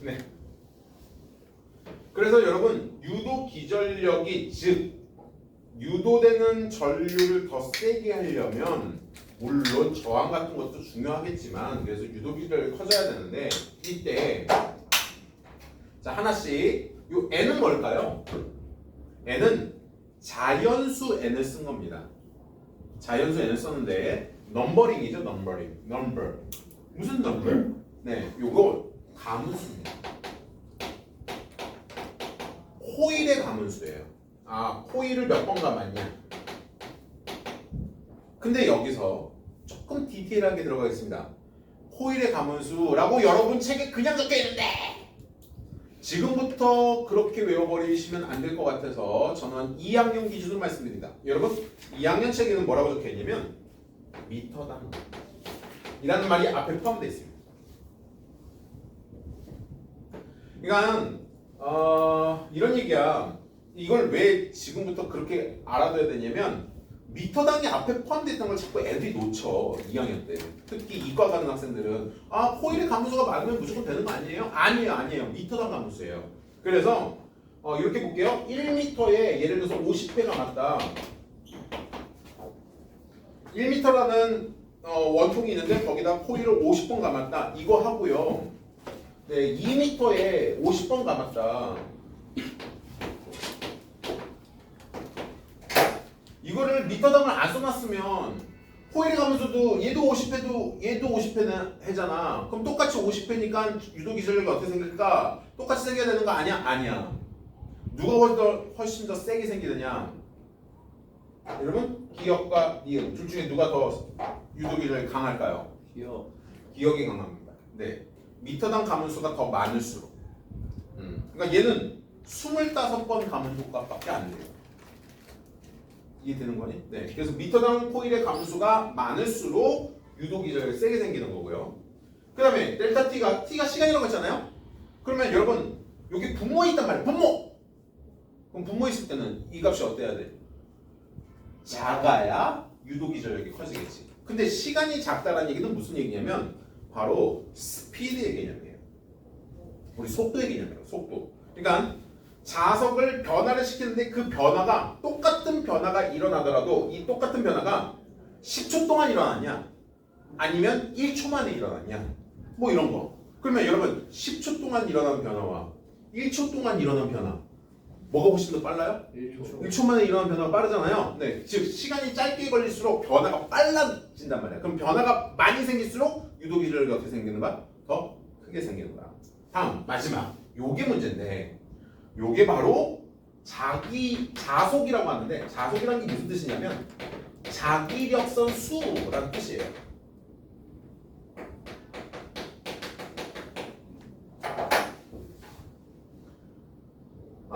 네. 그래서 여러분 유도 기전력이 즉 유도되는 전류를 더 세게 하려면 물론 저항 같은 것도 중요하겠지만 그래서 유도 기전력이 커져야 되는데 이때 자 하나씩 요 n은 뭘까요? n은 자연수 n을 쓴 겁니다. 자연수 n을 썼는데 넘버링이죠. 넘버링 넘버 무슨 넘버? 네 요거 가문수입니다. 코일의 가문수예요. 아, 코일을 몇 번 감았냐? 근데 여기서 조금 디테일하게 들어가겠습니다. 코일의 가문수라고 여러분 책에 그냥 적혀 있는데 지금부터 그렇게 외워버리시면 안 될 것 같아서 저는 2학년 기준으로 말씀드립니다. 여러분 2학년 책에는 뭐라고 적혀 있냐면 미터당 이라는 말이 앞에 포함되어 있습니다. 그러니까 이런 얘기야. 이걸 왜 지금부터 그렇게 알아둬야 되냐면 미터당이 앞에 포함되어 있던 걸 자꾸 애들이 놓쳐 2학년 때. 특히 이과 가는 학생들은 아 코일의 가문수가 많으면 무조건 되는 거 아니에요? 아니에요. 미터당 가문수예요. 그래서 이렇게 볼게요. 1m에 예를 들어서 50회가 맞다. 1m라는 원통이 있는데 거기다 코일을 50번 감았다. 이거 하고요. 네, 2m에 50번 감았다. 이거를 미터당을 안 써놨으면 코일의 가면서도 얘도 50회도 얘도 50회는 해잖아. 그럼 똑같이 50회니까 유도 기전력이 어떻게 생길까? 똑같이 생겨야 되는 거 아니야? 아니야. 누가 훨씬 더 세게 생기느냐? 여러분 기억과 니은 둘 중에 누가 더 유도 기전력이 강할까요? 기억이 강합니다. 네. 미터당 가문수가 더 많을수록 그러니까 얘는 25번 가문 효과밖에 안 돼요. 이해되는 거니? 네. 그래서 미터당 코일의 가문수가 많을수록 유도 기전력이 세게 생기는 거고요. 그 다음에 델타 T가 시간이라고 했잖아요. 그러면 여러분 여기 분모에 있단 말이에요. 분모! 그럼 분모에 있을 때는 이 값이 어때야 돼? 작아야 유도 기전력이 커지겠지. 근데 시간이 작다라는 얘기는 무슨 얘기냐면 바로 스피드의 개념이에요. 우리 속도의 개념이에요. 속도. 그러니까 자석을 변화를 시키는데 그 변화가 똑같은 변화가 일어나더라도 이 똑같은 변화가 10초 동안 일어났냐 아니면 1초 만에 일어났냐 뭐 이런 거. 그러면 여러분 10초 동안 일어난 변화와 1초 동안 일어난 변화 뭐가 훨씬 더 빨라요? 1초 만에 일어난 변화가 빠르잖아요. 네, 즉 시간이 짧게 걸릴수록 변화가 빨라진단 말이야. 그럼 변화가 많이 생길수록 유도 기전력이 어떻게 생기는가? 더 크게 생기는 거야. 다음 마지막 요게 문제인데 요게 바로 자속이라고 하는데 자속이라는 게 무슨 뜻이냐면 자기력선 수라는 뜻이에요.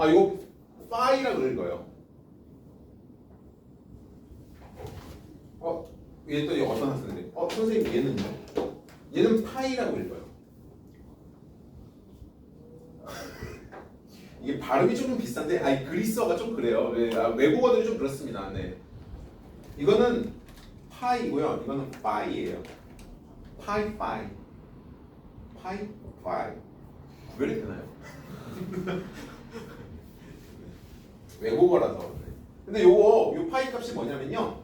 이거 파이라고 읽어요. 얘 또 어떤 학생인데? 선생님 얘는요? 얘는 파이라고 읽어요. 이게 발음이 조금 비싼데, 그리스어가 좀 그래요. 네, 외국어들이 좀 그렇습니다. 네. 이거는 파이고요. 이거는 파이예요. 파이. 왜 이렇게 되나요? 외국어라서. 근데 요 파이 값이 뭐냐면요.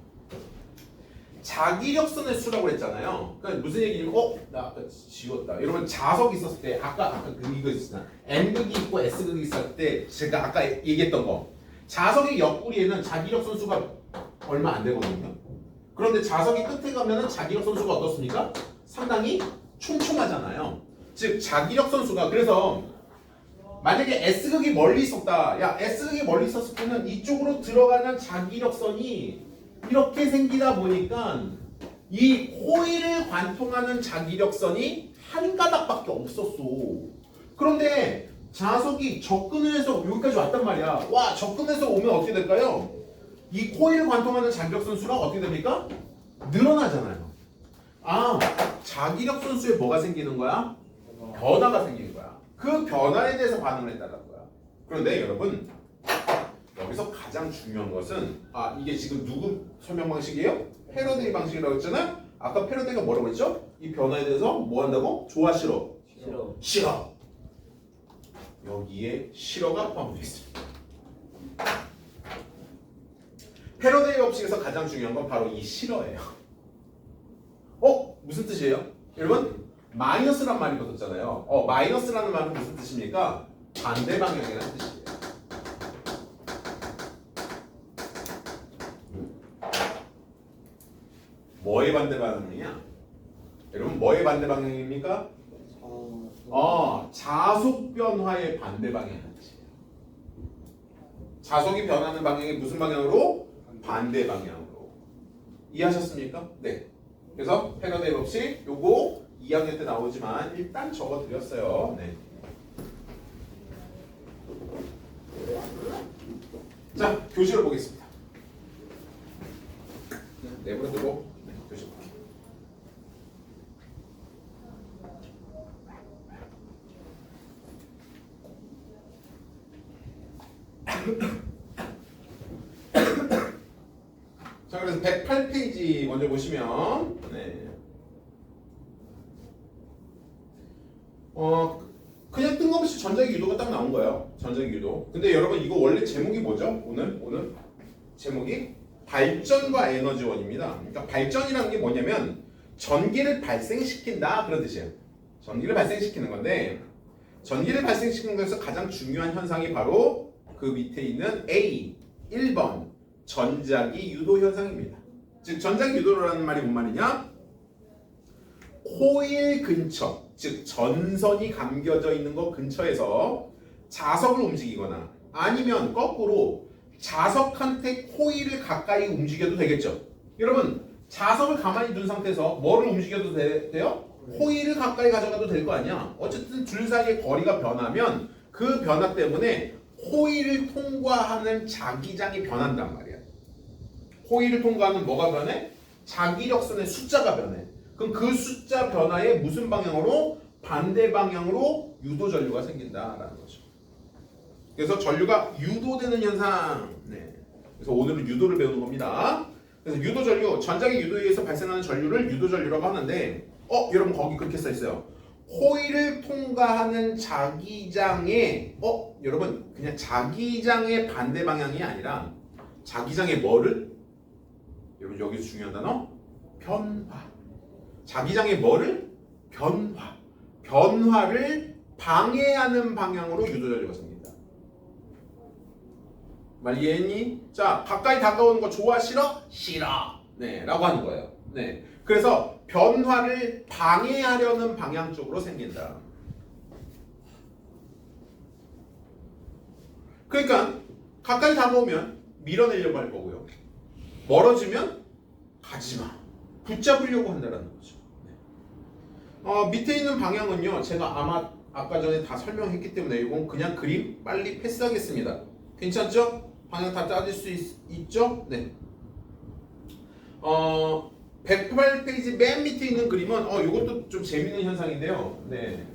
자기력선의 수라고 했잖아요. 그러니까 무슨 얘기냐면, 나 아까 지웠다. 여러분 자석이 있었을 때, 아까 이거 있었잖아. N극이 있고 S극이 있었을 때, 제가 아까 얘기했던 거. 자석의 옆구리에는 자기력선 수가 얼마 안 되거든요. 그런데 자석이 끝에 가면은 자기력선 수가 어떻습니까? 상당히 촘촘하잖아요. 즉 자기력선 수가 그래서 만약에 S극이 멀리 있었다. 야, S극이 멀리 있었을 때는 이쪽으로 들어가는 자기력선이 이렇게 생기다 보니까 이 코일을 관통하는 자기력선이 한 가닥밖에 없었어. 그런데 자석이 접근을 해서 여기까지 왔단 말이야. 와, 접근해서 오면 어떻게 될까요? 이 코일을 관통하는 자기력선 수가 어떻게 됩니까? 늘어나잖아요. 자기력선 수에 뭐가 생기는 거야? 변화가 생기는 거야. 그 변화에 대해서 반응을 했다는 거야. 그런데 여러분 여기서 가장 중요한 것은 이게 지금 누구 설명 방식이에요? 패러데이 방식이라고 했잖아요. 아까 패러데이가 뭐라고 했죠? 이 변화에 대해서 뭐 한다고? 좋아 싫어? 싫어. 여기에 실어가 포함되어 있습니다. 패러데이 법칙에서 가장 중요한 건 바로 이 실어예요. 무슨 뜻이에요? 여러분 마이너스란 말이 붙었잖아요. 마이너스라는 말은 무슨 뜻입니까? 반대 방향이라는 뜻이에요. 뭐의 반대 방향이냐? 여러분 뭐의 반대 방향입니까? 자속 변화의 반대 방향이라는 뜻이에요. 자속이 변하는 방향이 무슨 방향으로? 반대 방향으로. 이해하셨습니까? 네. 그래서 패러데이 법칙 요거 2학년 때 나오지만 일단 적어드렸어요. 네. 자, 교실을 보겠습니다. 내부로 두고 교실 볼게요. 자, 그래서 108페이지 먼저 보시면 그냥 뜬금없이 전자기 유도가 딱 나온 거예요. 전자기 유도. 근데 여러분 이거 원래 제목이 뭐죠? 오늘 제목이 발전과 에너지원입니다. 그러니까 발전이라는 게 뭐냐면 전기를 발생시킨다 그런 뜻이에요. 전기를 발생시키는 건데 전기를 발생시키는 것에서 가장 중요한 현상이 바로 그 밑에 있는 A 1번 전자기 유도 현상입니다. 즉 전자기 유도라는 말이 뭔 말이냐? 코일 근처, 즉 전선이 감겨져 있는 것 근처에서 자석을 움직이거나 아니면 거꾸로 자석한테 코일을 가까이 움직여도 되겠죠. 여러분 자석을 가만히 둔 상태에서 뭐를 움직여도 돼요? 코일을 가까이 가져가도 될 거 아니야. 어쨌든 둘 사이의 거리가 변하면 그 변화 때문에 코일을 통과하는 자기장이 변한단 말이야. 코일을 통과하는 뭐가 변해? 자기력선의 숫자가 변해. 그럼 그 숫자 변화에 무슨 방향으로? 반대 방향으로 유도 전류가 생긴다라는 거죠. 그래서 전류가 유도되는 현상. 네. 그래서 오늘은 유도를 배우는 겁니다. 그래서 유도 전류, 전자기 유도에 의해서 발생하는 전류를 유도 전류라고 하는데, 여러분 거기 그렇게 써 있어요. 코일을 통과하는 자기장의, 여러분 그냥 자기장의 반대 방향이 아니라 자기장의 뭐를? 여러분 여기서 중요한 단어 변화. 자기장의 뭐를? 변화. 변화를 방해하는 방향으로 유도 전류가 생긴다. 말 이해했니? 자, 가까이 다가오는 거 좋아 싫어? 싫어. 네, 라고 하는 거예요. 네. 그래서 변화를 방해하려는 방향 쪽으로 생긴다. 그러니까 가까이 다가오면 밀어내려고 할 거고요. 멀어지면 가지마. 붙잡으려고 한다는 거죠. 네. 밑에 있는 방향은요. 제가 아마 아까 전에 다 설명했기 때문에 이건 그냥 그림 빨리 패스하겠습니다. 괜찮죠? 방향 다 짜질 수 있죠? 네. 108페이지 맨 밑에 있는 그림은 이것도 좀 재밌는 현상인데요. 네.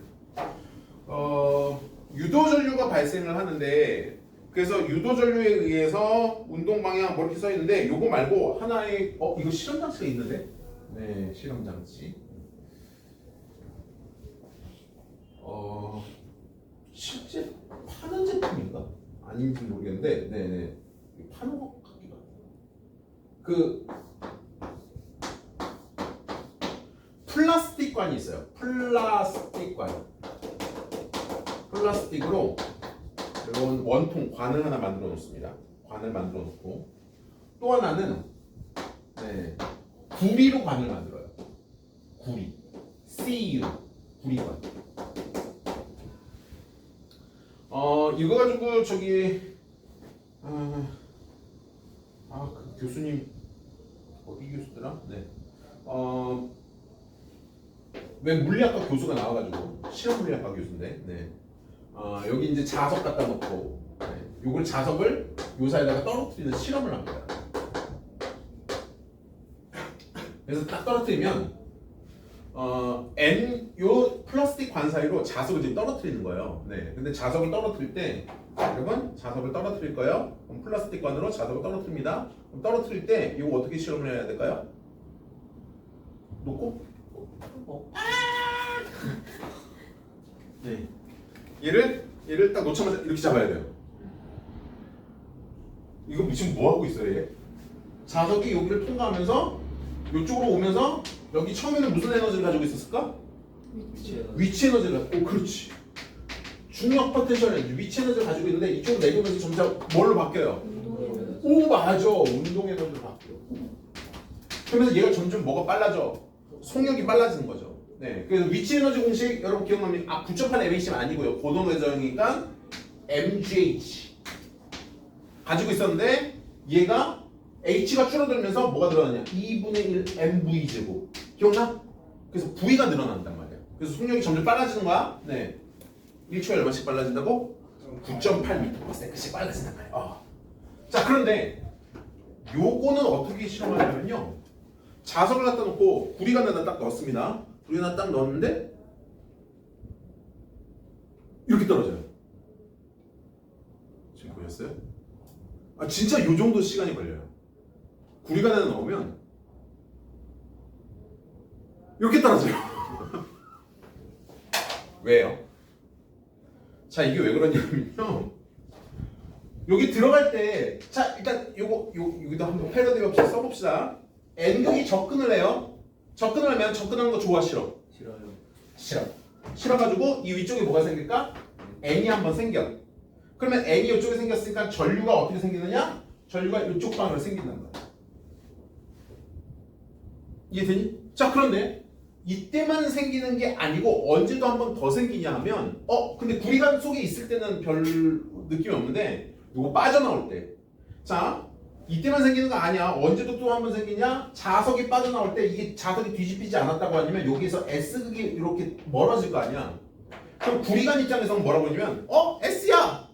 유도 전류가 발생을 하는데 그래서 유도 전류에 의해서 운동 방향 뭐 이렇게 써 있는데 요거 말고 하나의 이거 실험 장치가 있는데. 네, 실험 장치. 실제 파는 제품인가? 아닌지 모르겠는데, 네네. 파는 것 같기도 하고. 그 플라스틱관이 있어요. 플라스틱관. 플라스틱으로 이런 원통 관을 하나 만들어 놓습니다. 관을 만들어 놓고 또 하나는 구리로 관을 만들어요. 구리. CU. 구리관. 이거 가지고 저기 그 교수님 어디 교수더라? 네. 왜 물리학과 교수가 나와가지고 실험 물리학과 교수인데, 네. 여기 이제 자석 갖다 놓고, 요걸 자석을 요사에다가 떨어뜨리는 실험을 합니다. 그래서 딱 떨어뜨리면, 요 플라스틱 관 사이로 자석을 지금 떨어뜨리는 거예요. 네. 근데 자석을 떨어뜨릴 때, 여러분, 자석을 떨어뜨릴 거예요. 그럼 플라스틱 관으로 자석을 떨어뜨립니다. 그럼 떨어뜨릴 때, 이거 어떻게 실험을 해야 될까요? 놓고, 네. 얘를 얘를 딱 놓자마자 이렇게 잡아야 돼요. 이거 지금 뭐 하고 있어요, 얘? 자석이 여기를 통과하면서 이쪽으로 오면서 여기 처음에는 무슨 에너지를 가지고 있었을까? 위치 에너지를 가지고. 오, 그렇지. 중력 포텐셜 에너지, 위치 에너지를 가지고 있는데 이쪽으로 내려오면서 점점 뭘로 바뀌어요? 오, 맞아. 운동 에너지로 바뀌어. 그러면서 얘가 점점 뭐가 빨라져? 속력이 빨라지는 거죠. 네. 그래서 위치 에너지 공식 여러분 기억납니까? 아, 9.8 MHC는 아니고요. 고동 회전이니까 mgh 가지고 있었는데 얘가 h가 줄어들면서 뭐가 늘어나냐? 2분의 1 mv 제곱. 기억나? 그래서 v가 늘어난단 말이야. 그래서 속력이 점점 빨라지는 거야. 네. 1초에 얼마씩 빨라진다고? 9.8m/s씩 빨라진단 말이야. 자, 그런데 요거는 어떻게 실험하냐면요. 자석을 갖다 놓고 구리관에다 딱 넣었습니다. 구리관에다 딱 넣었는데 이렇게 떨어져요. 지금 보셨어요? 아, 진짜 요 정도 시간이 걸려요. 구리관에 넣으면 이렇게 떨어져요. 왜요? 자, 이게 왜 그러냐면요. 여기 들어갈 때, 자, 일단 여기도 한번 패러디 법칙 써봅시다. n극이 접근을 해요. 접근을 하면 접근하는 거 좋아, 싫어? 싫어요. 싫어. 싫어가지고 이 위쪽에 뭐가 생길까? n이 한번 생겨. 그러면 n이 이쪽에 생겼으니까 전류가 어떻게 생기느냐? 전류가 이쪽 방향으로 생긴단 말이야. 이해되니? 자, 그런데 이때만 생기는 게 아니고 언제도 한 번 더 생기냐 하면 근데 구리관 속에 있을 때는 별 느낌이 없는데 이거 빠져나올 때, 자, 이때만 생기는 거 아니야. 언제도 또 한 번 생기냐? 자석이 빠져나올 때 이게 자석이 뒤집히지 않았다고 하면 여기에서 S극이 이렇게 멀어질 거 아니야. 그럼 구리관 입장에서는 뭐라고 하냐면 S야!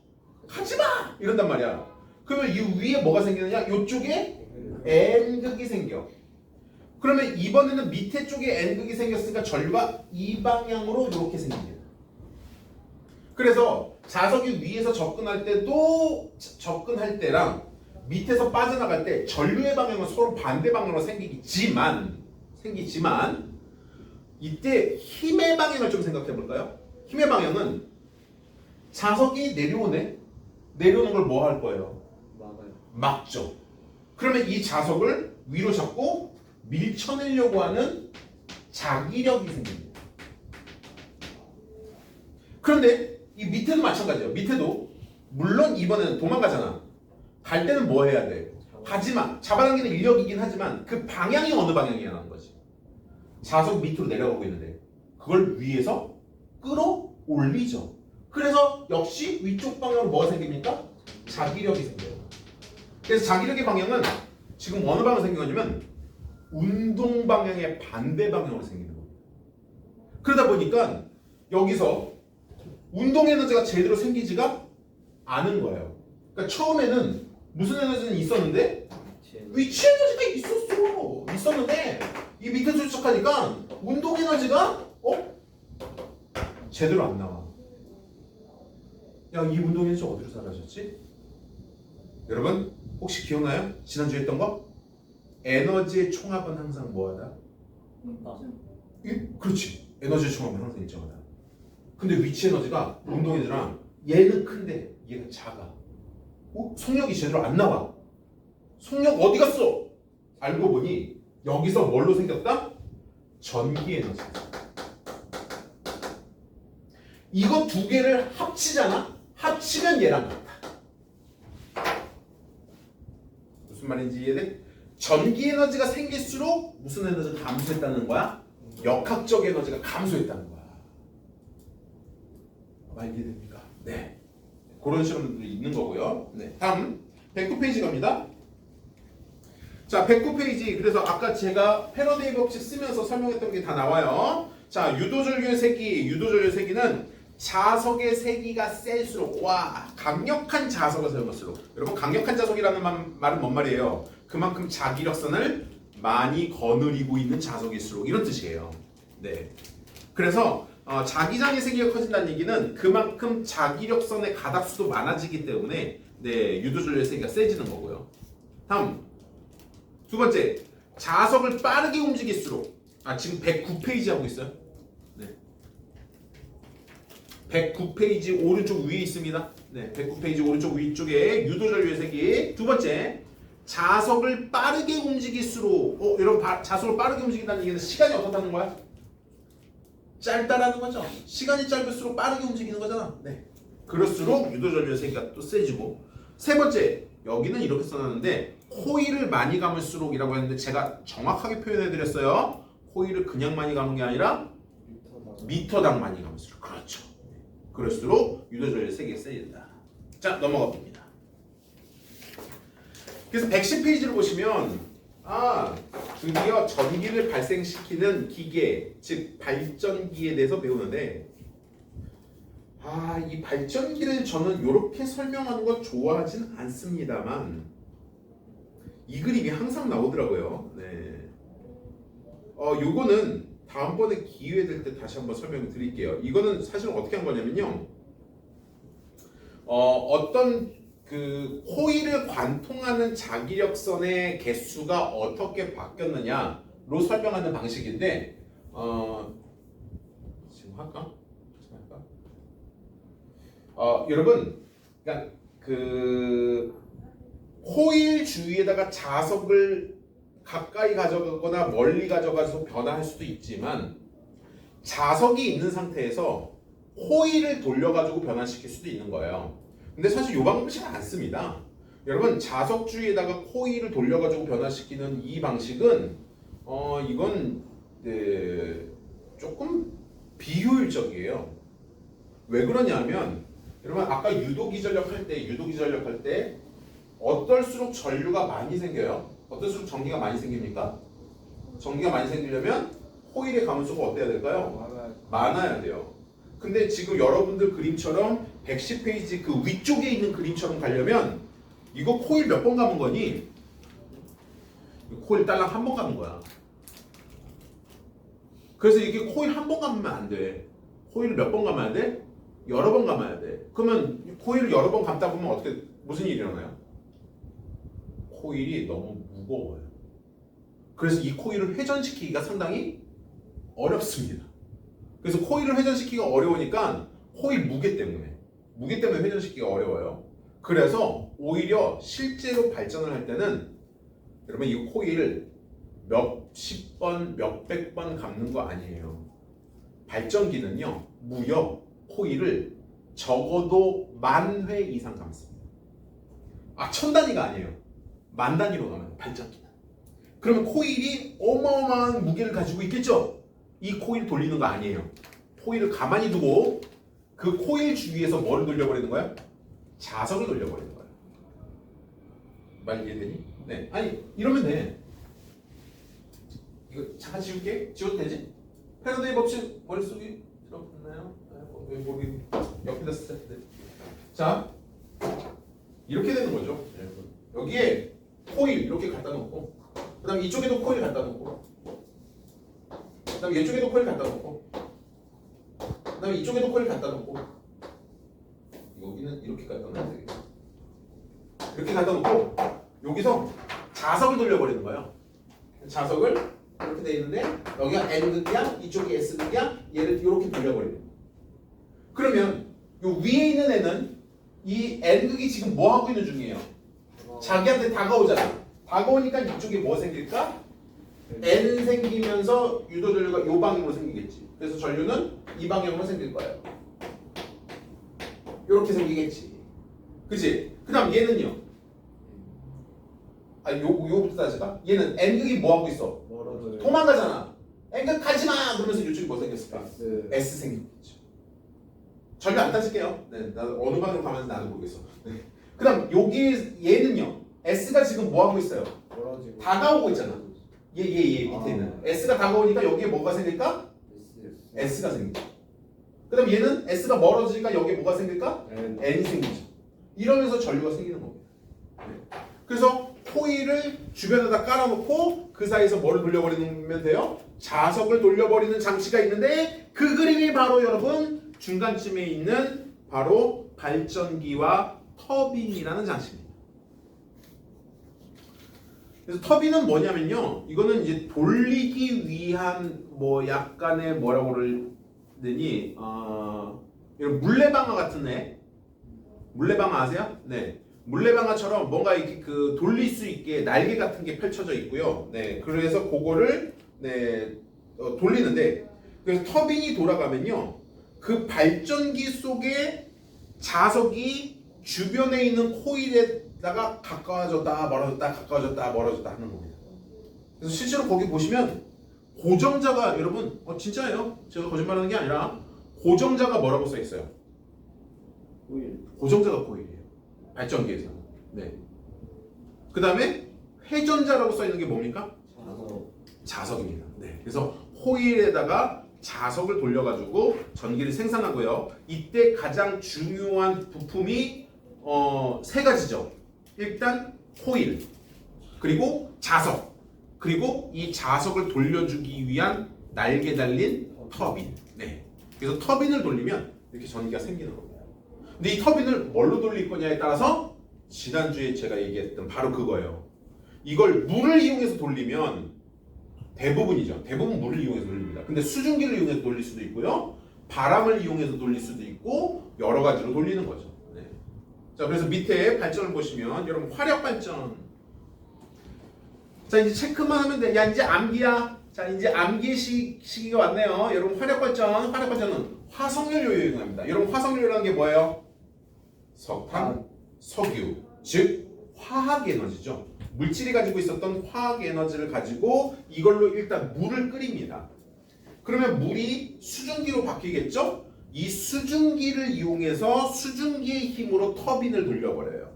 가지마! 이런단 말이야. 그러면 이 위에 뭐가 생기느냐? 이쪽에 N극이 생겨. 그러면 이번에는 밑에 쪽에 N극이 생겼으니까 전류가 이 방향으로 이렇게 생깁니다. 그래서 자석이 위에서 접근할 때도 접근할 때랑 밑에서 빠져나갈 때 전류의 방향은 서로 반대 방향으로 생기지만 이때 힘의 방향을 좀 생각해 볼까요? 힘의 방향은 자석이 내려오는 걸 뭐 할 거예요? 막아요. 막죠. 그러면 이 자석을 위로 잡고 밀쳐내려고 하는 자기력이 생깁니다. 그런데 이 밑에도 마찬가지예요. 밑에도 물론 이번에는 도망가잖아. 갈 때는 뭐 해야 돼? 하지만 잡아당기는 인력이긴 하지만 그 방향이 어느 방향이냐는 거지. 자석 밑으로 내려가고 있는데 그걸 위에서 끌어올리죠. 그래서 역시 위쪽 방향으로 뭐가 생깁니까? 자기력이 생겨요. 그래서 자기력의 방향은 지금 어느 방향으로 생긴 거냐면 운동 방향의 반대 방향으로 생기는 겁니다. 그러다 보니까 여기서 운동 에너지가 제대로 생기지가 않은 거예요. 그러니까 처음에는 무슨 에너지는 있었는데 위치 에너지가 있었는데 이 밑에서 시작하니까 운동 에너지가 제대로 안 나와. 야, 이 운동 에너지 어디로 사라졌지? 여러분 혹시 기억나요? 지난주에 했던 거? 에너지의 총합은 항상 뭐하다? 그렇지. 에너지의 총합은 항상 일정하다. 근데 위치 에너지가 운동 에너지랑 얘는 큰데 얘가 작아. 속력이 제대로 안 나와. 속력 어디 갔어? 알고 보니 여기서 뭘로 생겼다? 전기 에너지. 이거 두 개를 합치잖아? 합치면 얘랑 같아. 무슨 말인지 이해돼? 전기 에너지가 생길수록 무슨 에너지가 감소했다는 거야? 역학적 에너지가 감소했다는 거야. 말 이해됩니까? 네. 그런 실험들이 있는 거고요. 네. 다음 109페이지 갑니다. 자, 109페이지. 그래서 아까 제가 패러데이 법칙 쓰면서 설명했던 게 다 나와요. 자, 유도전류의 세기는 자석의 세기가 셀수록, 강력한 자석을 사용할수록, 여러분 강력한 자석이라는 말은 뭔 말이에요? 그만큼 자기력선을 많이 거느리고 있는 자석일수록, 이런 뜻이에요. 네. 그래서 자기장의 세기가 커진다는 얘기는 그만큼 자기력선의 가닥수도 많아지기 때문에 유도전류의 세기가 세지는 거고요. 다음 두 번째, 자석을 빠르게 움직일수록, 지금 109페이지 하고 있어요. 네. 109페이지 오른쪽 위에 있습니다. 네, 109페이지 오른쪽 위쪽에 유도전류의 세기. 두 번째, 자석을 빠르게 움직일수록 여러분 자석을 빠르게 움직인다는 얘기는 시간이 어떻다는 거야? 짧다라는 거죠. 시간이 짧을수록 빠르게 움직이는 거잖아. 네. 그럴수록 유도전류의 세기가 또 세지고. 세 번째, 여기는 이렇게 써놨는데 코일을 많이 감을수록이라고 했는데 제가 정확하게 표현해 드렸어요. 코일을 그냥 많이 감은 게 아니라 미터당 많이 감을수록. 그렇죠. 그럴수록 유도전류의 세기가 세진다. 자, 넘어가 봅니다. 그래서 110페이지를 보시면 드디어 전기를 발생시키는 기계, 즉 발전기에 대해서 배우는데 이 발전기를 저는 이렇게 설명하는 거 좋아하진 않습니다만 이 그림이 항상 나오더라고요. 네. 요거는 다음번에 기회 될 때 다시 한번 설명을 드릴게요. 이거는 사실 어떻게 한 거냐면요. 어떤 그 코일을 관통하는 자기력선의 개수가 어떻게 바뀌었느냐로 설명하는 방식인데 지금 할까? 여러분, 그러니까 그 코일 주위에다가 자석을 가까이 가져가거나 멀리 가져가서 변화할 수도 있지만 자석이 있는 상태에서 코일을 돌려가지고 변화시킬 수도 있는 거예요. 근데 사실 이 방법이 잘 안 씁니다. 여러분, 자석 주위에다가 코일을 돌려가지고 변화시키는 이 방식은 이건 조금 비효율적이에요. 왜 그러냐면 여러분 아까 유도기전력 할 때 어떨수록 전류가 많이 생겨요? 어떨수록 전기가 많이 생깁니까? 전기가 많이 생기려면 코일의 가문수가 어때야 될까요? 많아야 돼요. 근데 지금 여러분들 그림처럼 110페이지 그 위쪽에 있는 그림처럼 가려면 이거 코일 몇 번 감은 거니? 코일 딸랑 한 번 감은 거야. 그래서 이게 코일 한 번 감으면 안 돼. 코일을 몇 번 감아야 돼? 여러 번 감아야 돼. 그러면 코일을 여러 번 감다 보면 무슨 일이 일어나요? 코일이 너무 무거워요. 그래서 이 코일을 회전시키기가 상당히 어렵습니다. 그래서 코일을 회전시키기가 어려우니까 코일 무게 때문에 회전시키기가 어려워요. 그래서 오히려 실제로 발전을 할 때는 여러분 이 코일을 몇십 번, 몇백 번 감는 거 아니에요. 발전기는요 무려 코일을 적어도 10,000회 이상 감습니다. 1000단위가 아니에요. 10,000단위로 가면 발전기는. 그러면 코일이 어마어마한 무게를 가지고 있겠죠? 이 코일 돌리는 거 아니에요. 코일을 가만히 두고 그 코일 주위에서 뭐를 돌려버리는 거야? 자석을 돌려버리는 거야. 말 이해되니? 네. 아니 이러면 돼. 이거 잠깐 지울게. 지워도 되지? 패러데이 법칙 머릿속에 들어봤나요? 여기 옆에다 쓸 때. 자, 이렇게 되는 거죠. 여기에 코일 이렇게 갖다 놓고, 그다음 이쪽에도 코일 갖다 놓고, 그다음 이쪽에도 코일 갖다 놓고, 그다음 이쪽에도 코일 갖다 놓고, 여기는 이렇게 갖다 놓으면 되겠죠. 이렇게 갖다 놓고 여기서 자석을 돌려버리는 거예요. 자석을 이렇게 돼 있는데 여기가 N극이야, 이쪽이 S극이야. 얘를 이렇게 돌려버리는 거예요. 그러면 요 위에 있는 애는 이 N극이 지금 뭐 하고 있는 중이에요? 자기한테 다가오잖아. 다가오니까 이쪽에 뭐 생길까? N 생기면서 유도전류가 이 방향으로 생기겠지. 그래서 전류는 이 방향으로 생길 거예요. 이렇게 생기겠지. 그치? 그 다음 얘는요? 요거부터 따지까? 얘는 N극이 뭐 하고 있어? 도망가잖아. N극 가지마! 그러면서 이쪽이 뭐 생겼을까? S 생겼겠죠. 전혀 안 따질게요. 네, 나 어느 방향으로 가면서 나도 모르겠어. 네. 그 다음 얘는요? S가 지금 뭐 하고 있어요? 다가오고 있잖아. 얘 밑에 있는 S가 다가오니까 여기에 뭐가 생길까? S가 생기죠. 그 다음 얘는 S가 멀어지니까 여기에 뭐가 생길까? N이 생기죠. 이러면서 전류가 생기는 겁니다. 네. 그래서 코일을 주변에다 깔아놓고 그 사이에서 뭐를 돌려버리면 돼요? 자석을 돌려버리는 장치가 있는데 그 그림이 바로 여러분 중간쯤에 있는 바로 발전기와 터빈이라는 장치입니다. 그래서 터빈은 뭐냐면요, 이거는 이제 돌리기 위한 뭐 약간의 뭐라고 그러느니 이런 물레방아 같은 애. 물레방아 아세요? 네. 물레방아처럼 뭔가 이렇게 그 돌릴 수 있게 날개 같은 게 펼쳐져 있고요. 네. 그래서 그거를 네, 돌리는데 그래서 터빈이 돌아가면요. 그 발전기 속에 자석이 주변에 있는 코일에다가 가까워졌다 멀어졌다 가까워졌다 멀어졌다 하는 겁니다. 그래서 실제로 거기 보시면 고정자가 여러분 진짜예요. 제가 거짓말하는 게 아니라 고정자가 뭐라고 써 있어요? 고정자가 코일이에요. 발전기에서. 네. 그 다음에 회전자라고 써 있는 게 뭡니까? 자석입니다. 네. 그래서 코일에다가 자석을 돌려가지고 전기를 생산하고요. 이때 가장 중요한 부품이 세 가지죠. 일단 코일, 그리고 자석, 그리고 이 자석을 돌려주기 위한 날개 달린 터빈. 네. 그래서 터빈을 돌리면 이렇게 전기가 생기는 겁니다. 근데 이 터빈을 뭘로 돌릴 거냐에 따라서 지난주에 제가 얘기했던 바로 그거예요. 이걸 물을 이용해서 돌리면 대부분이죠. 대부분 물을 이용해서 돌립니다. 근데 수증기를 이용해서 돌릴 수도 있고요. 바람을 이용해서 돌릴 수도 있고 여러 가지로 돌리는 거죠. 네. 자, 그래서 밑에 발전을 보시면 여러분 화력 발전. 자, 이제 체크만 하면 돼. 야, 이제 암기야. 자, 이제 암기 시기가 왔네요. 여러분 화력 발전은 화석연료에 의존합니다. 여러분 화석연료라는 게 뭐예요? 석탄, 석유, 즉 화학 에너지죠. 물질이 가지고 있었던 화학 에너지를 가지고 이걸로 일단 물을 끓입니다. 그러면 물이 수증기로 바뀌겠죠? 이 수증기를 이용해서 수증기의 힘으로 터빈을 돌려버려요.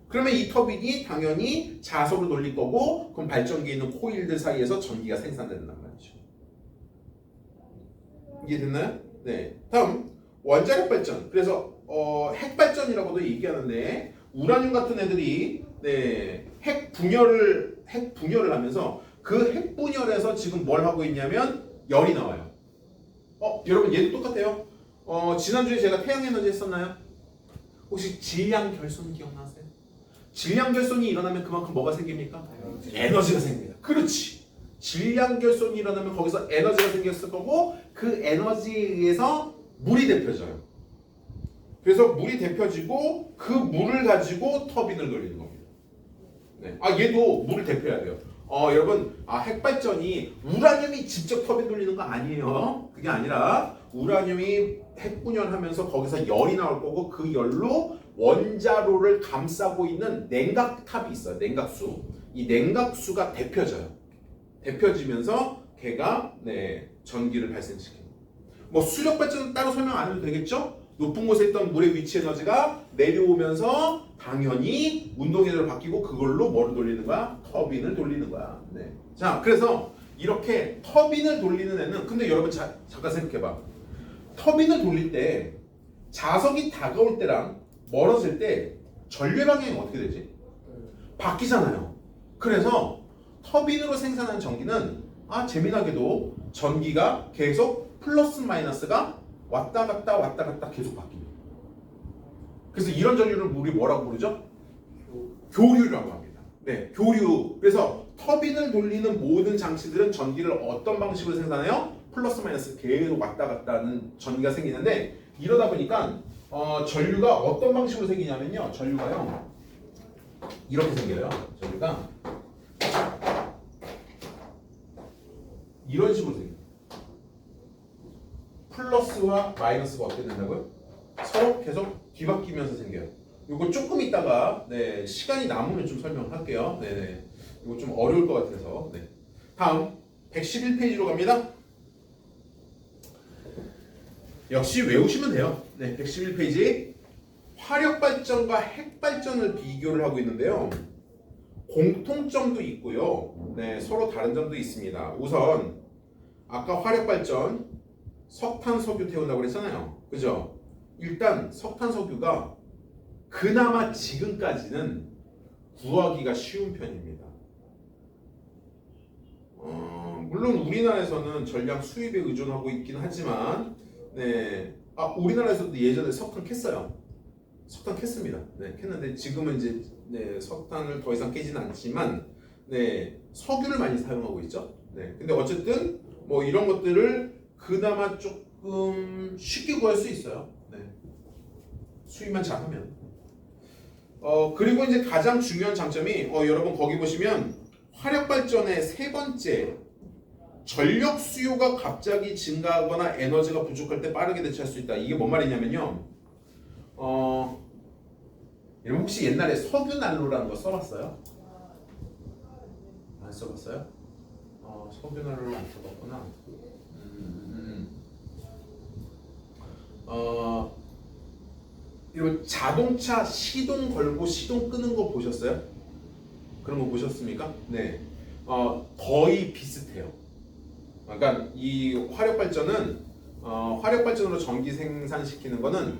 그러면 이 터빈이 당연히 자석을 돌릴 거고 그럼 발전기에 있는 코일들 사이에서 전기가 생산된단 말이죠. 이해됐나요? 네. 다음 원자력 발전. 그래서 핵발전이라고도 얘기하는데 우라늄 같은 애들이 네, 핵 분열을 하면서 그 핵 분열에서 지금 뭘 하고 있냐면 열이 나와요. 여러분 얘도 똑같아요. 지난주에 제가 태양에너지 했었나요? 혹시 질량 결손 기억나세요? 질량 결손이 일어나면 그만큼 뭐가 생깁니까? 에너지가 생깁니다. 그렇지. 질량 결손이 일어나면 거기서 에너지가 생겼을 거고 그 에너지에 의해서 물이 데펴져요. 그래서 물이 데펴지고 그 물을 가지고 터빈을 돌리는 겁니다. 네. 얘도 물을 데펴야 돼요. 여러분, 핵발전이 우라늄이 직접 터빈 돌리는 거 아니에요. 그게 아니라 우라늄이 핵분열하면서 거기서 열이 나올 거고 그 열로 원자로를 감싸고 있는 냉각탑이 있어요. 냉각수. 이 냉각수가 데펴져요. 데펴지면서 걔가 전기를 발생시킵니다. 뭐 수력 발전은 따로 설명 안 해도 되겠죠? 높은 곳에 있던 물의 위치 에너지가 내려오면서 당연히 운동 에너지로 바뀌고 그걸로 뭐를 돌리는 거야? 터빈을 돌리는 거야. 네. 자, 그래서 이렇게 터빈을 돌리는 애는 근데 여러분 잠깐 생각해봐. 터빈을 돌릴 때 자석이 다가올 때랑 멀어질 때 전류 방향이 어떻게 되지? 바뀌잖아요. 그래서 터빈으로 생산하는 전기는 재미나게도 전기가 계속 플러스 마이너스가 왔다 갔다 계속 바뀝니다. 그래서 이런 전류를 우리 뭐라고 부르죠? 교류라고 합니다. 네, 교류. 그래서 터빈을 돌리는 모든 장치들은 전기를 어떤 방식으로 생산해요? 플러스 마이너스 계속 왔다 갔다 하는 전기가 생기는데 이러다 보니까 전류가 어떤 방식으로 생기냐면요. 전류가요. 이렇게 생겨요. 전류가 이런 식으로 생겨요. 플러스와 마이너스가 어떻게 된다고요? 서로 계속 뒤바뀌면서 생겨요. 이거 조금 있다가 시간이 남으면 좀 설명할게요. 네네. 이거 좀 어려울 것 같아서. 네. 다음 111페이지로 갑니다. 역시 외우시면 돼요. 네, 111페이지. 화력 발전과 핵 발전을 비교를 하고 있는데요. 공통점도 있고요. 네, 서로 다른 점도 있습니다. 우선 아까 화력 발전 석탄, 석유 태운다고 그랬잖아요. 그죠? 일단 석탄, 석유가 그나마 지금까지는 구하기가 쉬운 편입니다. 물론 우리나라에서는 전량 수입에 의존하고 있긴 하지만 우리나라에서도 예전에 석탄 캤어요. 석탄 캤습니다. 네, 캤는데 지금은 이제 석탄을 더 이상 깨지는 않지만 석유를 많이 사용하고 있죠. 네, 근데 어쨌든 뭐 이런 것들을 그나마 조금 쉽게 구할 수 있어요. 네. 수입만 잘하면. 그리고 이제 가장 중요한 장점이 여러분 거기 보시면 화력 발전의 세 번째 전력 수요가 갑자기 증가하거나 에너지가 부족할 때 빠르게 대처할 수 있다. 이게 뭔 말이냐면요. 여러분 혹시 옛날에 석유 난로라는 거 써봤어요? 안 써봤어요? 석유 난로를 안 써봤구나. 이거 자동차 시동 걸고 시동 끄는 거 보셨어요? 그런 거 보셨습니까? 네. 거의 비슷해요. 그러니까 이 화력 발전은 화력 발전으로 전기 생산시키는 거는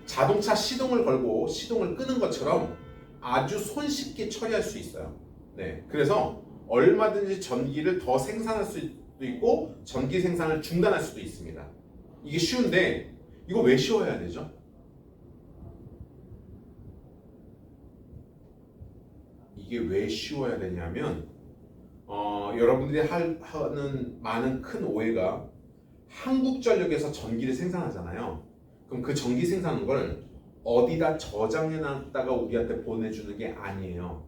자동차 시동을 걸고 시동을 끄는 것처럼 아주 손쉽게 처리할 수 있어요. 네. 그래서 얼마든지 전기를 더 생산할 수도 있고 전기 생산을 중단할 수도 있습니다. 이게 쉬운데 이거 왜 쉬워야 되죠? 이게 왜 쉬워야 되냐면 여러분들이 하는 많은 큰 오해가 한국전력에서 전기를 생산하잖아요. 그럼 그 전기 생산한 걸 어디다 저장해놨다가 우리한테 보내주는 게 아니에요.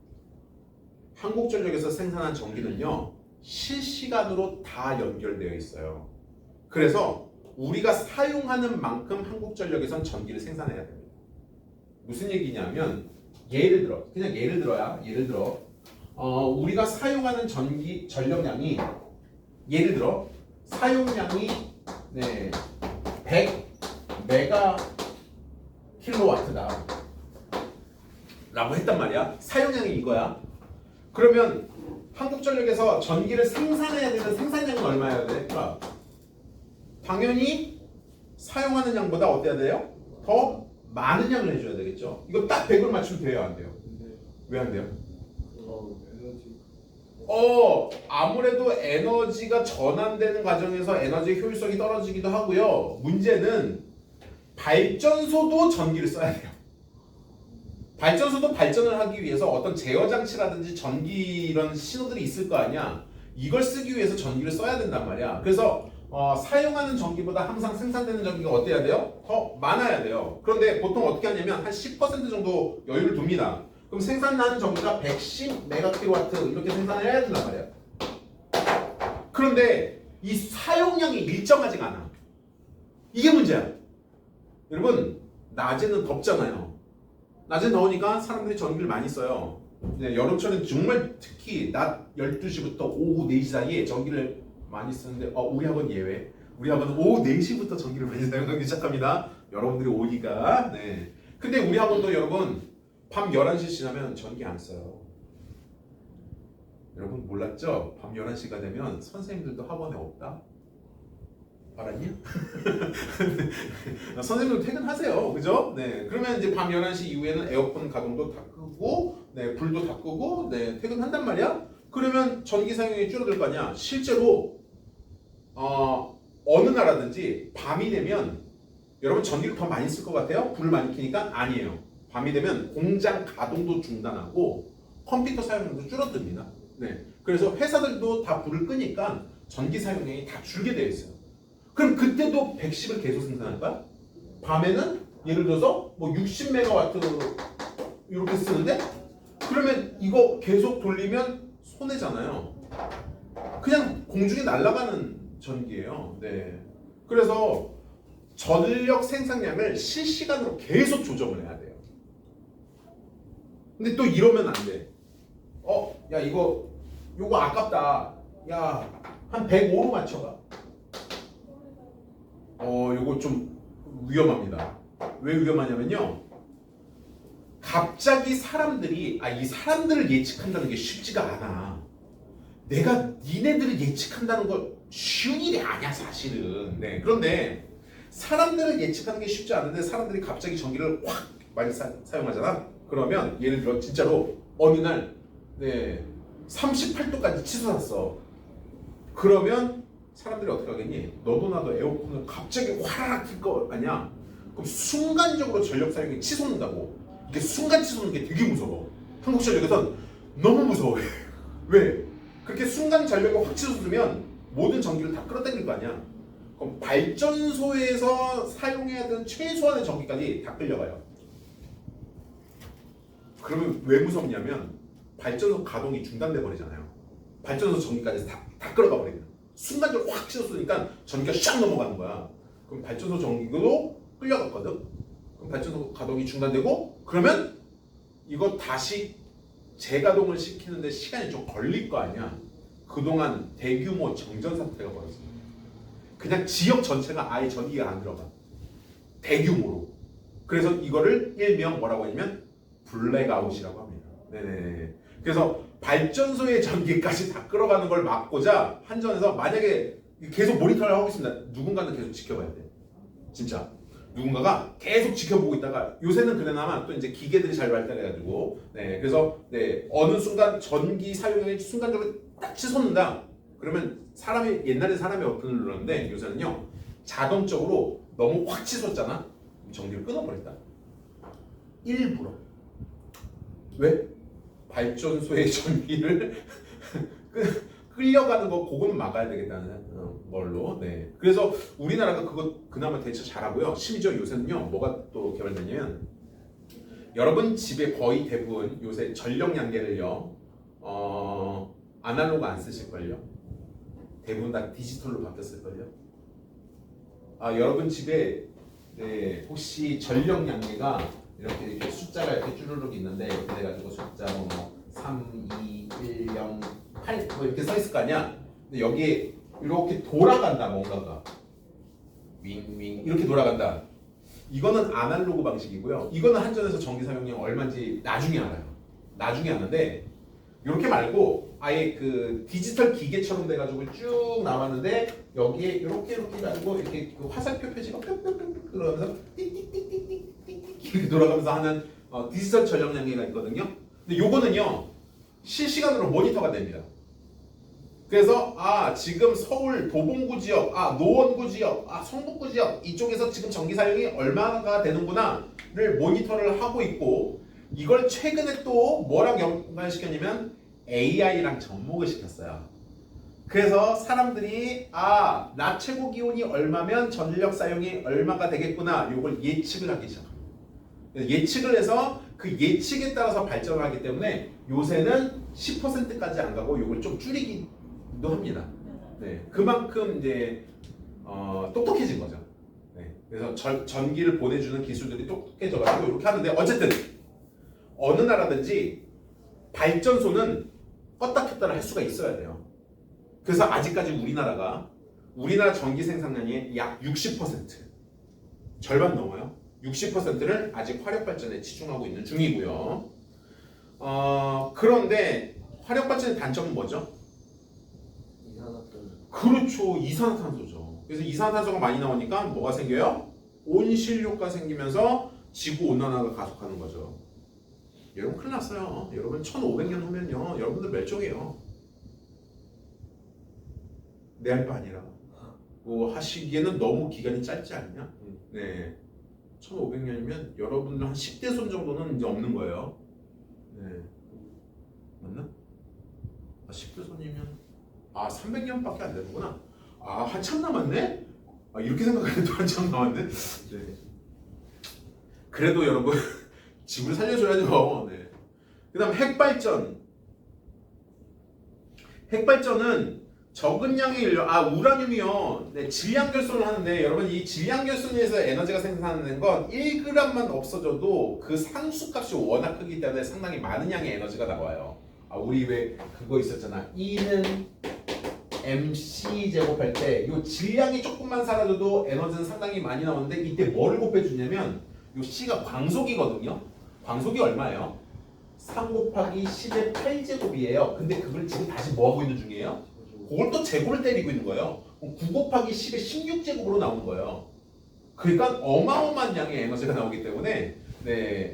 한국전력에서 생산한 전기는요 실시간으로 다 연결되어 있어요. 그래서 우리가 사용하는 만큼 한국전력에선 전기를 생산해야 됩니다. 무슨 얘기냐면 예를 들어 우리가 사용하는 전력량이 예를 들어 사용량이 100 메가 킬로와트다 라고 했단 말이야. 사용량이 이거야. 그러면 한국전력에서 전기를 생산해야 되는 생산량은 얼마여야 될까? 당연히 사용하는 양보다 어때야 돼요? 더 많은 양을 해줘야 되겠죠. 이거 딱 100으로 맞추면 돼요, 안 돼요? 왜 안 돼요? 아무래도 에너지가 전환되는 과정에서 에너지 효율성이 떨어지기도 하고요. 문제는 발전소도 전기를 써야 돼요. 발전소도 발전을 하기 위해서 어떤 제어 장치라든지 전기 이런 신호들이 있을 거 아니야. 이걸 쓰기 위해서 전기를 써야 된단 말이야. 그래서 사용하는 전기보다 항상 생산되는 전기가 어때야 돼요? 더 많아야 돼요. 그런데 보통 어떻게 하냐면 한 10% 정도 여유를 둡니다. 그럼 생산나는 전기가 110메가킬로와트 이렇게 생산을 해야 된단 말이야. 그런데 이 사용량이 일정하지가 않아. 이게 문제야. 여러분 낮에는 덥잖아요. 낮엔 더우니까 사람들이 전기를 많이 써요. 네, 여름철엔 정말 특히 낮 12시부터 오후 4시 사이에 전기를 많이 쓰는데 우리 학원 예외. 우리 학원은 오후 4시부터 전기를 많이 사용하기 시작합니다. 여러분들이 오기가. 네. 근데 우리 학원도 여러분 밤 11시 지나면 전기 안 써요. 여러분 몰랐죠? 밤 11시가 되면 선생님들도 학원에 없다? 알았니? 선생님들 퇴근하세요. 그죠? 네. 그러면 이제 밤 11시 이후에는 에어컨 가동도 다 끄고, 네, 불도 다 끄고, 네, 퇴근한단 말이야? 그러면 전기 사용량이 줄어들 거 아니야? 실제로, 어느 나라든지 밤이 되면 여러분 전기를 더 많이 쓸 것 같아요? 불을 많이 켜니까? 아니에요. 밤이 되면 공장 가동도 중단하고 컴퓨터 사용량도 줄어듭니다. 네. 그래서 회사들도 다 불을 끄니까 전기 사용량이 다 줄게 되어 있어요. 그럼 그때도 110을 계속 생산할 거야? 밤에는 예를 들어서 뭐 60메가와트 이렇게 쓰는데 그러면 이거 계속 돌리면 손해잖아요. 그냥 공중에 날아가는 전기예요. 네. 그래서 전력 생산량을 실시간으로 계속 조정을 해야 돼요. 근데 또 이러면 안 돼. 야 요거 아깝다. 야 한 105로 맞춰봐. 요거 좀 위험합니다. 왜 위험하냐면요. 갑자기 사람들이 이 사람들을 예측한다는 게 쉽지가 않아. 내가 니네들을 예측한다는 거 쉬운 일이 아니야 사실은. 네. 그런데 사람들을 예측하는 게 쉽지 않은데 사람들이 갑자기 전기를 확 많이 사용하잖아. 그러면 예를 들어 진짜로 어느 날 38도까지 치솟았어. 그러면 사람들이 어떻게 하겠니? 너도 나도 에어컨을 갑자기 화라락 킬 거 아니야? 그럼 순간적으로 전력 사용이 치솟는다고. 이게 순간 치솟는 게 되게 무서워. 한국전력에선 너무 무서워해. 왜? 그렇게 순간 전력이 확 치솟으면 모든 전기를 다 끌어당길 거 아니야? 그럼 발전소에서 사용해야 되는 최소한의 전기까지 다 끌려가요. 그러면 왜 무섭냐면 발전소 가동이 중단돼 버리잖아요. 발전소 전기까지 다 끌어가 버리면 순간적으로 확 치솟으니까 전기가 샥 넘어가는 거야. 그럼 발전소 전기도 끌려갔거든. 그럼 발전소 가동이 중단되고 그러면 이거 다시 재가동을 시키는데 시간이 좀 걸릴 거 아니야. 그동안 대규모 정전 사태가 벌어졌어. 그냥 지역 전체가 아예 전기가 안 들어가. 대규모로. 그래서 이거를 일명 뭐라고 하냐면 블랙아웃이라고 합니다. 네네. 그래서 발전소의 전기까지 다 끌어가는 걸 막고자 한전에서 만약에 계속 모니터를 하고 있습니다. 누군가는 계속 지켜봐야 돼. 진짜. 누군가가 계속 지켜보고 있다가 요새는 그나마 또 이제 기계들이 잘 발달해가지고 그래서 어느 순간 전기 사용량이 순간적으로 딱 치솟는다. 그러면 옛날에 사람이 버튼을 눌렀는데 요새는요 자동적으로 너무 확 치솟잖아. 전기를 끊어버린다. 일부러. 왜? 발전소의 전기를 끌려가는 거 그거는 막아야 되겠다는 걸로. 그래서 우리나라가 그거 그나마 대처 잘하고요. 심지어 요새는요 뭐가 또 개발되냐면 여러분 집에 거의 대부분 요새 전력 양계를요 아날로그 안 쓰실걸요. 대부분 다 디지털로 바뀌었을걸요. 여러분 집에 혹시 전력 양계가 이렇게 숫자가 이렇게 쭈루룩 있는데 이렇게 돼가지고 숫자 3, 2, 1, 0, 8 뭐 이렇게 써 있을 거 아니야. 근데 여기에 이렇게 돌아간다 뭔가가 윙윙 이렇게 돌아간다. 이거는 아날로그 방식이고요. 이거는 한전에서 전기 사용량 얼마인지 나중에 알아요. 나중에 아는데 이렇게 말고 아예 그 디지털 기계처럼 돼가지고 쭉 나왔는데 여기에 이렇게 해가지고 이렇게 그 화살표 표시가 뿅뿅뿅 그러면서 띡띡띡띡띡 이렇게 돌아가면서 하는 디지털 전력 양계가 있거든요. 근데 요거는요 실시간으로 모니터가 됩니다. 그래서 지금 서울 도봉구 지역, 노원구 지역, 성북구 지역 이쪽에서 지금 전기 사용이 얼마가 되는구나를 모니터를 하고 있고 이걸 최근에 또 뭐랑 연관시켰냐면 AI랑 접목을 시켰어요. 그래서 사람들이 낮 최고 기온이 얼마면 전력 사용이 얼마가 되겠구나 이걸 예측을 하기 시작합니다. 예측을 해서 그 예측에 따라서 발전을 하기 때문에 요새는 10%까지 안 가고 이걸 좀 줄이기도 합니다. 그만큼 이제 똑똑해진 거죠. 그래서 전기를 보내주는 기술들이 똑똑해져가지고 이렇게 하는데 어쨌든 어느 나라든지 발전소는 껐다 켰다를 할 수가 있어야 돼요. 그래서 아직까지 우리나라 전기 생산량의 약 60% 절반 넘어요. 60%를 아직 화력 발전에 치중하고 있는 중이고요. 그런데 화력 발전의 단점은 뭐죠? 그렇죠. 이산화탄소죠. 그래서 이산화탄소가 많이 나오니까 뭐가 생겨요? 온실효과 생기면서 지구 온난화가 가속하는 거죠. 여러분 큰일 났어요. 여러분 1500년 후면요 여러분들 멸종해요. 내 할 바 아니라 하시기에는 너무 기간이 짧지 않냐? 1500년이면 여러분들 한 10대 손 정도는 이제 없는 거예요. 맞나? 10대 손이면 300년밖에 안 되는구나. 한참 남았네? 이렇게 생각하면 한참 남았네? 그래도 여러분 지구를 살려줘야죠. 그 다음 핵발전은 적은 양의 연료, 우라늄이요. 질량 결손을 하는데 여러분 이 질량 결손에서 에너지가 생산되는 건 1g만 없어져도 그 상수값이 워낙 크기 때문에 상당히 많은 양의 에너지가 나와요. 우리 왜 그거 있었잖아. E는 MC 제곱할 때 이 질량이 조금만 사라져도 에너지는 상당히 많이 나오는데 이때 뭐를 곱해주냐면 이 C가 광속이거든요. 광속이 얼마예요? 3 곱하기 10의 8제곱이에요. 근데 그걸 지금 다시 뭐하고 있는 중이에요? 그걸 또 제곱을 때리고 있는 거예요. 9 곱하기 10의 16제곱으로 나오는 거예요. 그러니까 어마어마한 양의 에너지가 나오기 때문에